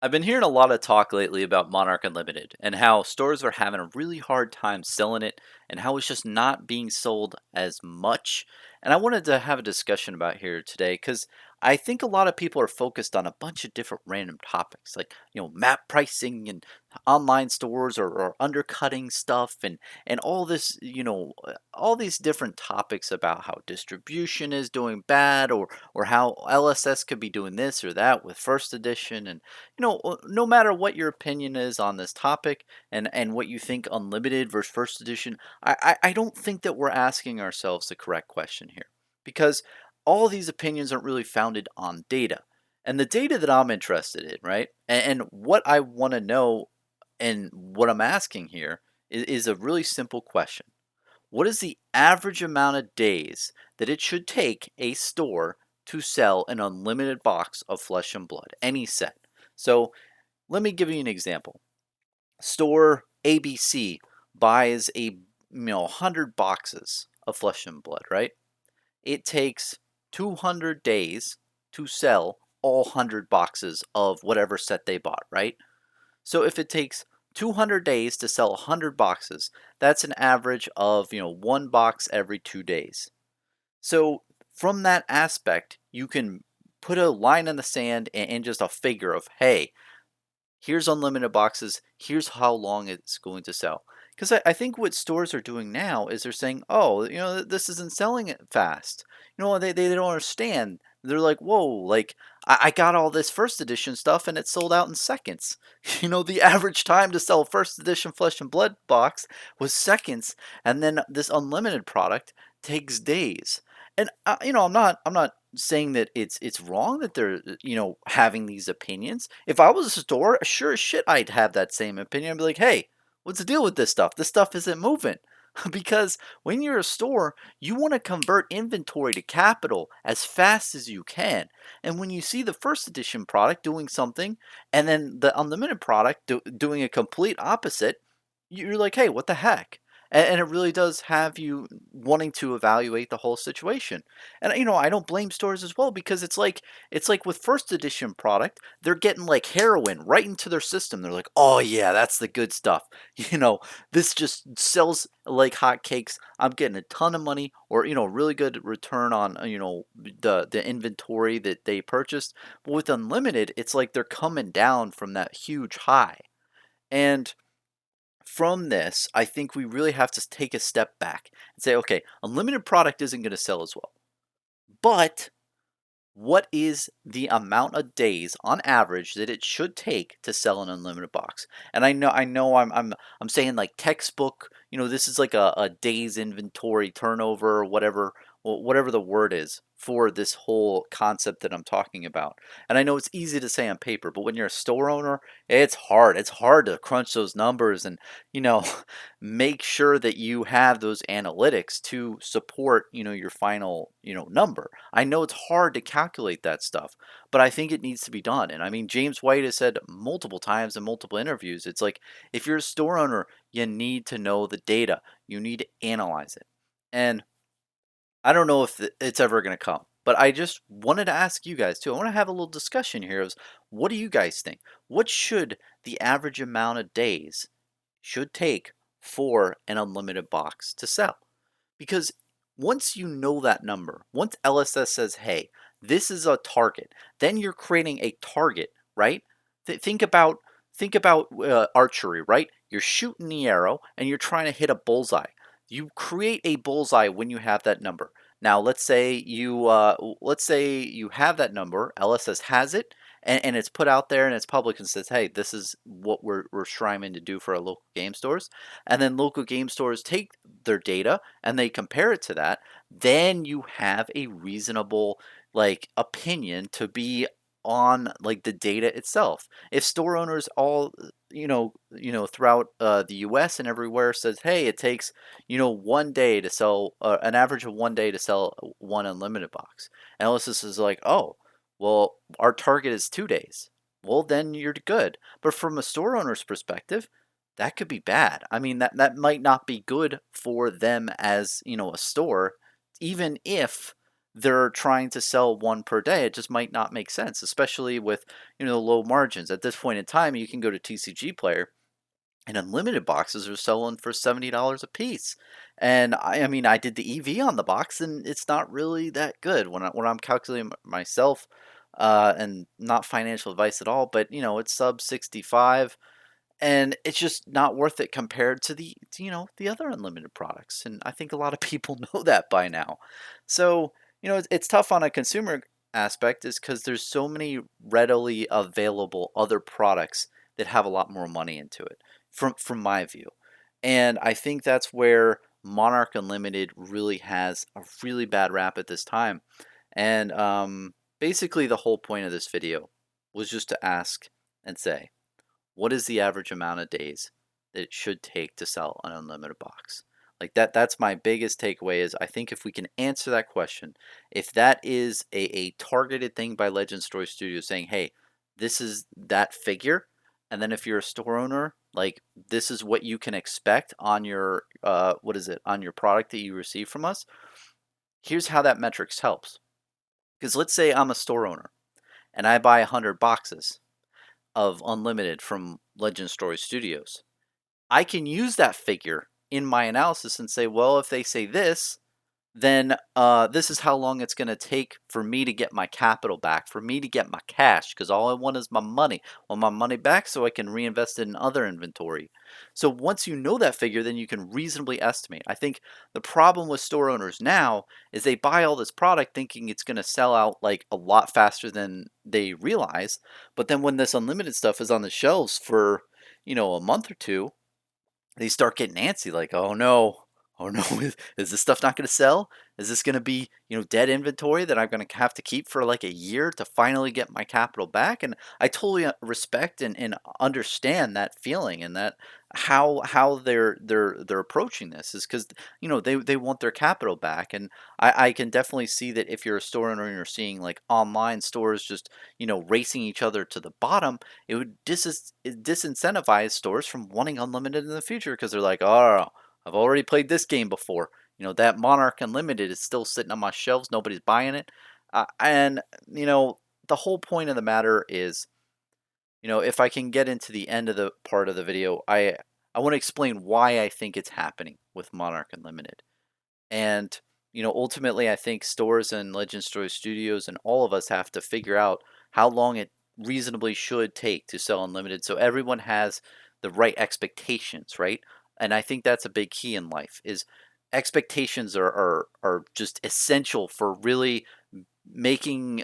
I've been hearing a lot of talk lately about Monarch Unlimited and how stores are having a really hard time selling it and how it's just not being sold as much. And I wanted to have a discussion about here today because I think a lot of people are focused on a bunch of different random topics like, map pricing and online stores or undercutting stuff and all this, all these different topics about how distribution is doing bad or how LSS could be doing this or that with first edition and no matter what your opinion is on this topic and what you think unlimited versus first edition, I don't think that we're asking ourselves the correct question here because all of these opinions aren't really founded on data. And the data that I'm interested in, right? And what I want to know and what I'm asking here is a really simple question. What is the average amount of days that it should take a store to sell an unlimited box of Flesh and Blood, any set? So let me give you an example. Store ABC buys a 100 boxes of Flesh and Blood, right? It takes 200 days to sell all 100 boxes of whatever set they bought, right? So if it takes 200 days to sell 100 boxes, that's an average of, one box every 2 days. So from that aspect, you can put a line in the sand and just a figure of, hey, here's unlimited boxes, here's how long it's going to sell. Because I think what stores are doing now is they're saying, oh, this isn't selling it fast. They don't understand. They're like, whoa, like I got all this first edition stuff and it sold out in seconds. The average time to sell a first edition Flesh and Blood box was seconds, and then this unlimited product takes days. And I'm not saying that it's wrong that they're having these opinions. If I was a store, sure as shit I'd have that same opinion. I'd be like, hey, what's the deal with this stuff? This stuff isn't moving. Because when you're a store, you want to convert inventory to capital as fast as you can. And when you see the first edition product doing something and then the unlimited product doing a complete opposite, you're like, hey, what the heck? And it really does have you wanting to evaluate the whole situation. And I don't blame stores as well because it's like with first edition product, they're getting like heroin right into their system. They're like, "Oh yeah, that's the good stuff." You know, this just sells like hotcakes. I'm getting a ton of money or really good return on the inventory that they purchased. But with unlimited, it's like they're coming down from that huge high. And from this, I think we really have to take a step back and say, okay, unlimited product isn't going to sell as well. But what is the amount of days on average that it should take to sell an unlimited box? And I know I'm saying like textbook, this is like a day's inventory turnover or whatever whatever the word is for this whole concept that I'm talking about. And I know it's easy to say on paper, but when you're a store owner, it's hard. It's hard to crunch those numbers and, you know, make sure that you have those analytics to support, your final, number. I know it's hard to calculate that stuff, but I think it needs to be done. And I mean, James White has said multiple times in multiple interviews, it's like if you're a store owner, you need to know the data. You need to analyze it. And I don't know if it's ever going to come, but I just wanted to ask you guys too. I want to have a little discussion here. Is what do you guys think? What should the average amount of days should take for an unlimited box to sell? Because once you know that number, once LSS says, "Hey, this is a target," then you're creating a target, right? Think about archery, right? You're shooting the arrow and you're trying to hit a bullseye. You create a bullseye when you have that number. Now, let's say you have that number. LSS has it, and it's put out there and it's public and says, "Hey, this is what we're striving to do for our local game stores." And then local game stores take their data and they compare it to that. Then you have a reasonable like opinion to be on like the data itself. If store owners all throughout the U.S. and everywhere says, "Hey, it takes 1 day to sell an average of 1 day to sell one unlimited box," and Elysis is like, "Oh, well, our target is 2 days." Well, then you're good. But from a store owner's perspective, that could be bad. I mean, that might not be good for them as a store, even if they're trying to sell one per day. It just might not make sense, especially with, low margins. At this point in time, you can go to TCG Player and unlimited boxes are selling for $70 a piece. And I mean, I did the EV on the box, and it's not really that good when I'm calculating myself, and not financial advice at all. But it's sub 65, and it's just not worth it compared to the other unlimited products. And I think a lot of people know that by now. So it's tough on a consumer aspect, is because there's so many readily available other products that have a lot more money into it, from my view. And I think that's where Monarch Unlimited really has a really bad rap at this time. And basically the whole point of this video was just to ask and say, what is the average amount of days that it should take to sell an unlimited box? Like that's my biggest takeaway. Is I think if we can answer that question, if that is a targeted thing by Legend Story Studios saying, hey, this is that figure, and then if you're a store owner, like, this is what you can expect on your what is it, on your product that you receive from us. Here's how that metrics helps. Because let's say I'm a store owner and I buy 100 boxes of unlimited from Legend Story Studios. I can use that figure in my analysis and say, well, if they say this, then this is how long it's going to take for me to get my capital back, for me to get my cash, because all I want is my money. I want my money back so I can reinvest it in other inventory. So once you know that figure, then you can reasonably estimate. I think the problem with store owners now is they buy all this product thinking it's going to sell out like a lot faster than they realize. But then when this unlimited stuff is on the shelves for, a month or two, they start getting antsy, like, oh no, is this stuff not going to sell? Is this going to be, dead inventory that I'm going to have to keep for like a year to finally get my capital back? And I totally respect and understand that feeling, and that how they're approaching this is because they want their capital back. And I can definitely see that if you're a store owner and you're seeing like online stores just racing each other to the bottom, it would disincentivize stores from wanting unlimited in the future, because they're like, oh, I've already played this game before. That Monarch Unlimited is still sitting on my shelves. Nobody's buying it. And the whole point of the matter is, if I can get into the end of the part of the video, I want to explain why I think it's happening with Monarch Unlimited. And ultimately, I think stores and Legend Story Studios and all of us have to figure out how long it reasonably should take to sell unlimited, so everyone has the right expectations, right? And I think that's a big key in life, is expectations are just essential for really making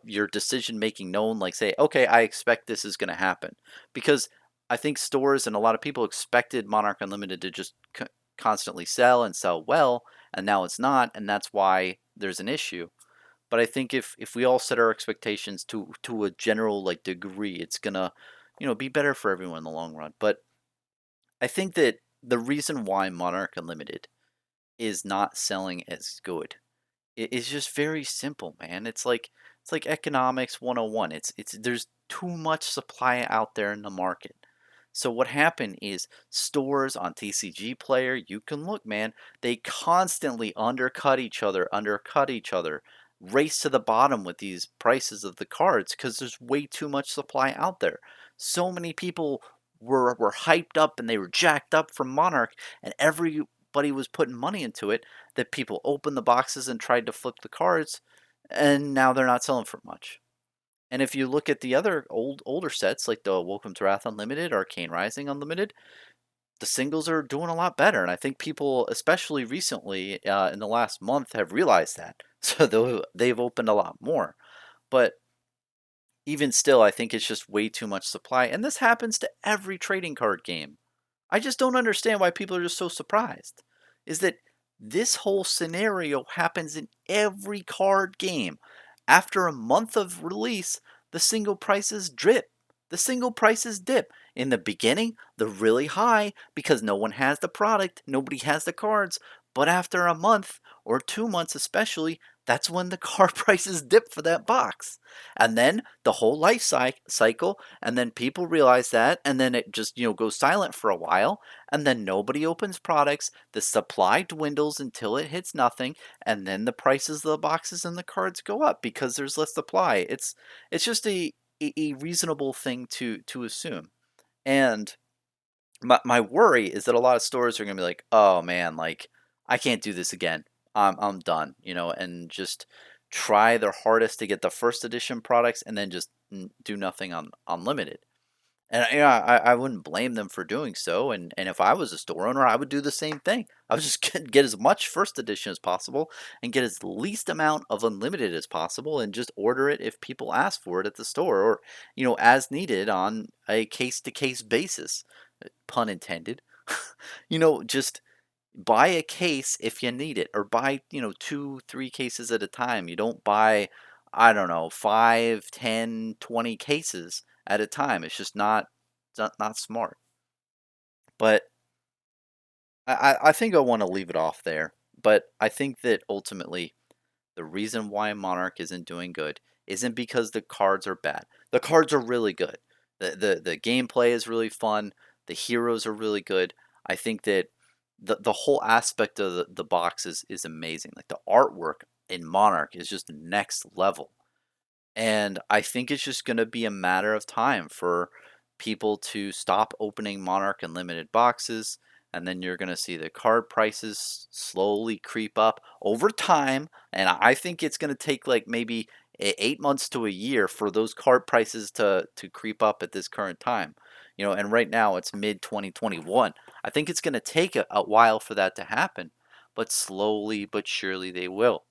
your decision making known. Like, say, okay, I expect this is going to happen, because I think stores and a lot of people expected Monarch Unlimited to just constantly sell and sell well, and now it's not, and that's why there's an issue. But I think if we all set our expectations to a general like degree, it's gonna be better for everyone in the long run. But I think that the reason why Monarch Unlimited is not selling as good is just very simple, man. It's like economics 101. It's there's too much supply out there in the market. So what happened is stores on TCG Player, you can look, man, they constantly undercut each other, race to the bottom with these prices of the cards because there's way too much supply out there. So many people were hyped up and they were jacked up from Monarch, and everybody was putting money into it, that people opened the boxes and tried to flip the cards, and now they're not selling for much. And if you look at the other older sets, like the Welcome to Wrath Unlimited, Arcane Rising Unlimited, the singles are doing a lot better. And I think people, especially recently in the last month, have realized that. So they've opened a lot more. But even still, I think it's just way too much supply. And this happens to every trading card game. I just don't understand why people are just so surprised. Is that this whole scenario happens in every card game. After a month of release, the single prices drip. The single prices dip. In the beginning, they're really high because no one has the product, nobody has the cards. But after a month or 2 months especially, that's when the car prices dip for that box. And then the whole cycle, and then people realize that, and then it just, goes silent for a while, and then nobody opens products, the supply dwindles until it hits nothing, and then the prices of the boxes and the cards go up because there's less supply. It's just a reasonable thing to assume. And my worry is that a lot of stores are gonna be like, "Oh man, like I can't do this again. I'm done," and just try their hardest to get the first edition products and then just do nothing on limited. And I wouldn't blame them for doing so. And if I was a store owner, I would do the same thing. I would just get as much first edition as possible and get as least amount of unlimited as possible and just order it if people ask for it at the store or, as needed on a case to case basis, pun intended. Just buy a case if you need it or buy, 2, 3 cases at a time. You don't buy, I don't know, 5, 10, 20 cases at a time. It's not smart. But I think I want to leave it off there. But I think that ultimately the reason why Monarch isn't doing good isn't because the cards are bad. The cards are really good. The gameplay is really fun. The heroes are really good. I think that the whole aspect of the box is amazing. Like the artwork in Monarch is just next level. And I think it's just going to be a matter of time for people to stop opening Monarch Unlimited boxes. And then you're going to see the card prices slowly creep up over time. And I think it's going to take like maybe 8 months to a year for those card prices to creep up at this current time. And right now it's mid 2021. I think it's going to take a while for that to happen, but slowly but surely they will.